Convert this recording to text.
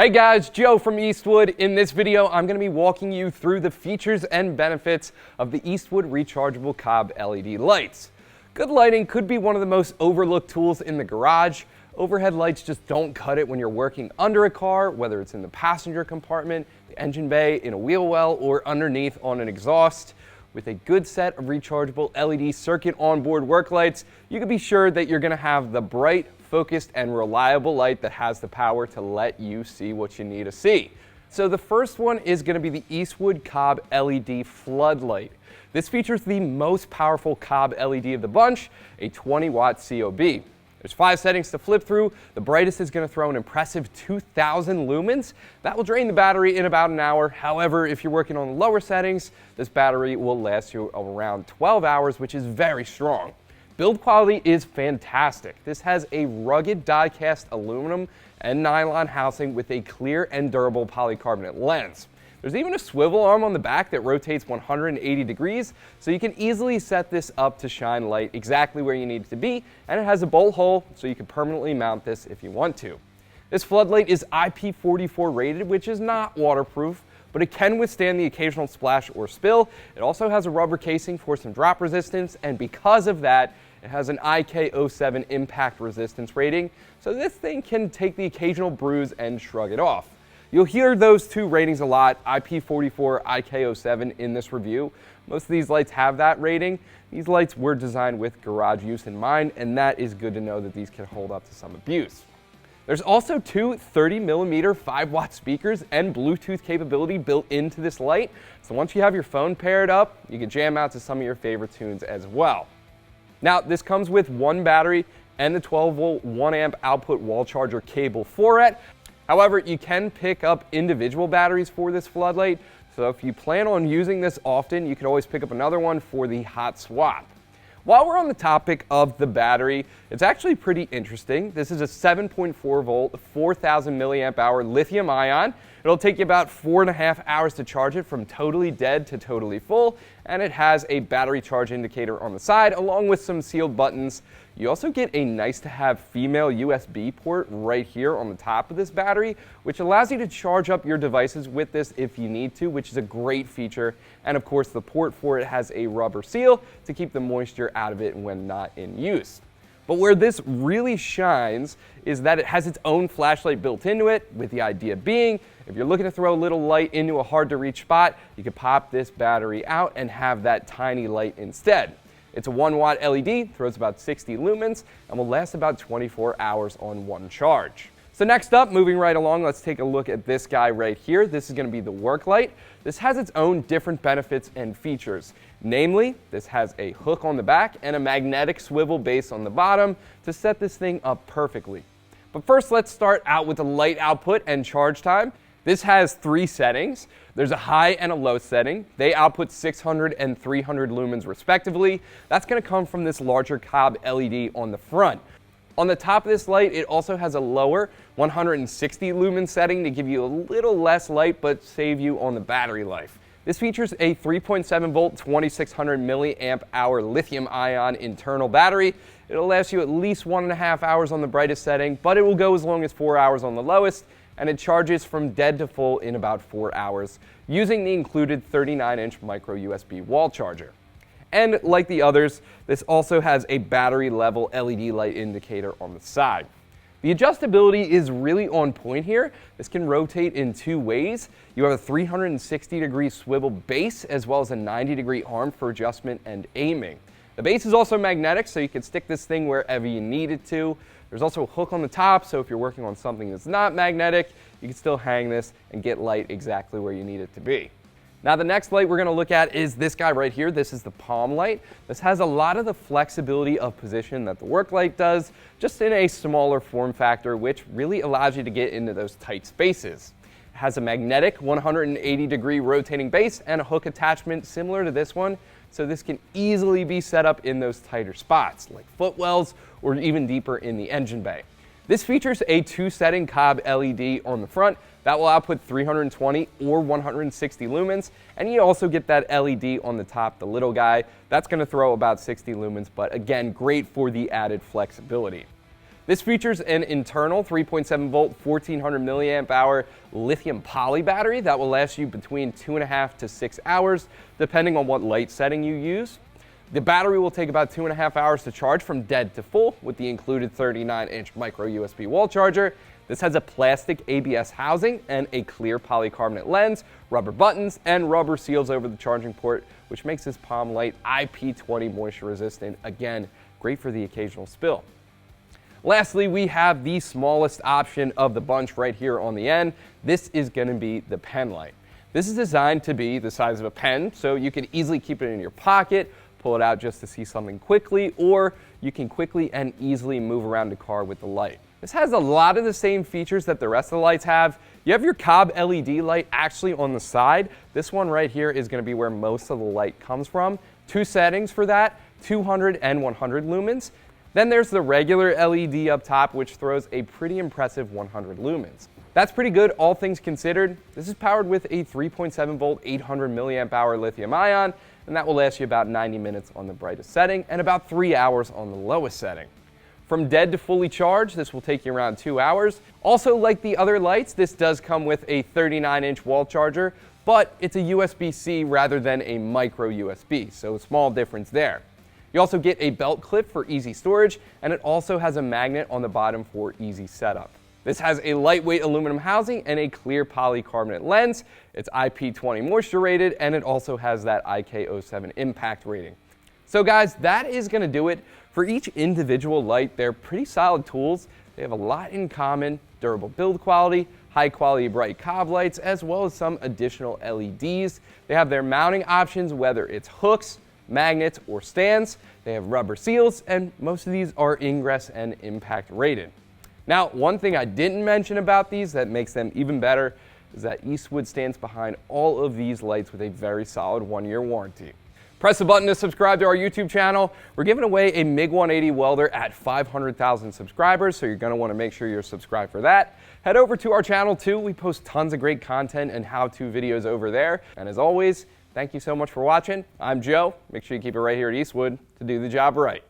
Hey guys, Joe from Eastwood. In this video, I'm going to be walking you through the features and benefits of the Eastwood Rechargeable COB LED lights. Good lighting could be one of the most overlooked tools in the garage. Overhead lights just don't cut it when you're working under a car, whether it's in the passenger compartment, the engine bay, in a wheel well, or underneath on an exhaust. With a good set of rechargeable LED circuit onboard work lights, you can be sure that you're going to have the bright, focused, and reliable light that has the power to let you see what you need to see. So the first one is going to be the Eastwood COB LED Floodlight. This features the most powerful COB LED of the bunch, a 20-watt COB. There's 5 settings to flip through. The brightest is going to throw an impressive 2,000 lumens. That will drain the battery in about an hour. However, if you're working on the lower settings, this battery will last you around 12 hours, which is very strong. Build quality is fantastic. This has a rugged die-cast aluminum and nylon housing with a clear and durable polycarbonate lens. There's even a swivel arm on the back that rotates 180 degrees, so you can easily set this up to shine light exactly where you need it to be, and it has a bolt hole so you can permanently mount this if you want to. This floodlight is IP44 rated, which is not waterproof, but it can withstand the occasional splash or spill. It also has a rubber casing for some drop resistance, and because of that, it has an IK07 impact resistance rating, so this thing can take the occasional bruise and shrug it off. You'll hear those two ratings a lot, IP44, IK07 in this review. Most of these lights have that rating. These lights were designed with garage use in mind, and that is good to know that these can hold up to some abuse. There's also two 30mm 5-watt speakers and Bluetooth capability built into this light, so once you have your phone paired up, you can jam out to some of your favorite tunes as well. Now, this comes with one battery and the 12-volt 1-amp output wall charger cable for it. However, you can pick up individual batteries for this floodlight, so if you plan on using this often, you can always pick up another one for the hot swap. While we're on the topic of the battery, it's actually pretty interesting. This is a 7.4 volt, 4,000 milliamp hour lithium ion. It'll take you about 4.5 hours to charge it from totally dead to totally full, and it has a battery charge indicator on the side along with some sealed buttons. You also get a nice to have female USB port right here on the top of this battery, which allows you to charge up your devices with this if you need to, which is a great feature. And of course, the port for it has a rubber seal to keep the moisture out of it when not in use. But where this really shines is that it has its own flashlight built into it, with the idea being, if you're looking to throw a little light into a hard to reach spot, you can pop this battery out and have that tiny light instead. It's a 1-watt LED, throws about 60 lumens, and will last about 24 hours on one charge. So next up, moving right along, let's take a look at this guy right here. This is going to be the work light. This has its own different benefits and features. Namely, this has a hook on the back and a magnetic swivel base on the bottom to set this thing up perfectly. But first, let's start out with the light output and charge time. This has 3 settings. There's a high and a low setting. They output 600 and 300 lumens respectively. That's going to come from this larger COB LED on the front. On the top of this light, it also has a lower 160 lumen setting to give you a little less light but save you on the battery life. This features a 3.7 volt 2600 milliamp hour lithium ion internal battery. It'll last you at least 1.5 hours on the brightest setting, but it will go as long as 4 hours on the lowest, and it charges from dead to full in about 4 hours using the included 39-inch micro USB wall charger. And like the others, this also has a battery level LED light indicator on the side. The adjustability is really on point here. This can rotate in 2 ways. You have a 360-degree swivel base as well as a 90-degree arm for adjustment and aiming. The base is also magnetic, so you can stick this thing wherever you need it to. There's also a hook on the top, so if you're working on something that's not magnetic, you can still hang this and get light exactly where you need it to be. Now the next light we're going to look at is this guy right here. This is the palm light. This has a lot of the flexibility of position that the work light does, just in a smaller form factor, which really allows you to get into those tight spaces. It has a magnetic 180-degree rotating base and a hook attachment similar to this one, so this can easily be set up in those tighter spots, like footwells or even deeper in the engine bay. This features a 2-setting COB LED on the front that will output 320 or 160 lumens, and you also get that LED on the top, the little guy. That's going to throw about 60 lumens, but again, great for the added flexibility. This features an internal 3.7 volt, 1400 milliamp hour lithium poly battery that will last you between 2.5 to 6 hours, depending on what light setting you use. The battery will take about 2.5 hours to charge from dead to full with the included 39-inch micro USB wall charger. This has a plastic ABS housing and a clear polycarbonate lens, rubber buttons, and rubber seals over the charging port, which makes this palm light IP40 moisture resistant. Again, great for the occasional spill. Lastly, we have the smallest option of the bunch right here on the end. This is going to be the pen light. This is designed to be the size of a pen, so you can easily keep it in your pocket, pull it out just to see something quickly, or you can quickly and easily move around the car with the light. This has a lot of the same features that the rest of the lights have. You have your COB LED light actually on the side. This one right here is going to be where most of the light comes from. Two settings for that, 200 and 100 lumens. Then there's the regular LED up top, which throws a pretty impressive 100 lumens. That's pretty good, all things considered. This is powered with a 3.7 volt, 800 milliamp hour lithium ion, and that will last you about 90 minutes on the brightest setting and about 3 hours on the lowest setting. From dead to fully charged, this will take you around 2 hours. Also, like the other lights, this does come with a 39-inch wall charger, but it's a USB-C rather than a micro USB, so a small difference there. You also get a belt clip for easy storage, and it also has a magnet on the bottom for easy setup. This has a lightweight aluminum housing and a clear polycarbonate lens. It's IP20 moisture rated, and it also has that IK07 impact rating. So guys, that is going to do it. For each individual light, they're pretty solid tools. They have a lot in common: durable build quality, high quality bright COB lights, as well as some additional LEDs. They have their mounting options, whether it's hooks, magnets, or stands. They have rubber seals, and most of these are ingress and impact rated. Now, one thing I didn't mention about these that makes them even better is that Eastwood stands behind all of these lights with a very solid 1-year warranty. Press the button to subscribe to our YouTube channel. We're giving away a MiG 180 welder at 500,000 subscribers, so you're going to want to make sure you're subscribed for that. Head over to our channel too. We post tons of great content and how-to videos over there. And as always, thank you so much for watching. I'm Joe. Make sure you keep it right here at Eastwood to do the job right.